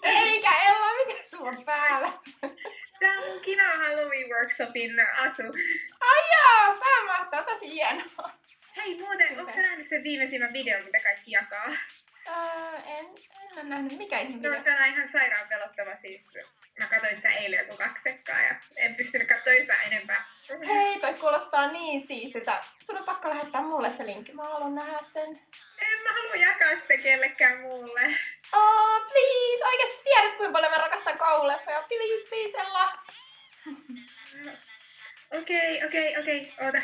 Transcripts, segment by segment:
Eikä Ella, mitä sulla on päällä? Tää on mun Kina Halloween workshopin asu. Ai jaa, tää mahtaa tosi hienoa. Hei muuten, onko sä nähnyt sen viimeisimmän videon, mitä kaikki jakaa? En ole nähnyt. Mikä ihme No video? se on ihan sairaan pelottava siis. Mä katsoin sitä eilen joku 2 sekkaa ja en pystynyt katsoa yhtään enempää. Hei, toi kuulostaa niin siistiltä. Sun on pakko lähettää mulle se linkki. Mä haluan nähdä sen. En mä halua jakaa sitä kellekään muulle. Oh, please! Oikeesti tiedät, kuinka paljon mä rakastan kauhuleffoja. Please, Ella. Okei. Oota.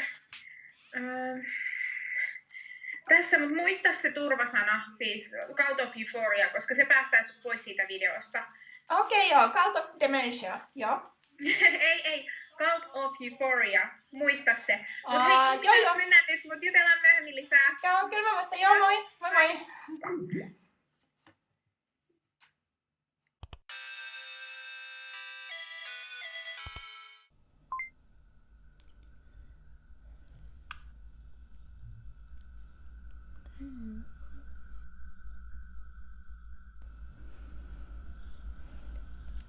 Tässä, mutta muista se turvasana, siis Cult of Euphoria, koska se päästää sut pois siitä videosta. Okei, joo. Cult of Dementia. Joo. ei. Cult of Euphoria. Muista se. Mut joo. Mennään nyt, mut jutellaan myöhemmin lisää. Joo, kyllä mä muistan. Joo, moi. Moi.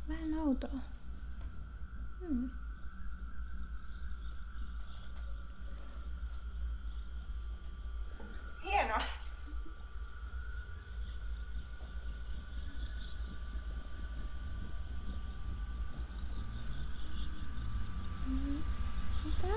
Vähän outoa. Hienoa. Mitä?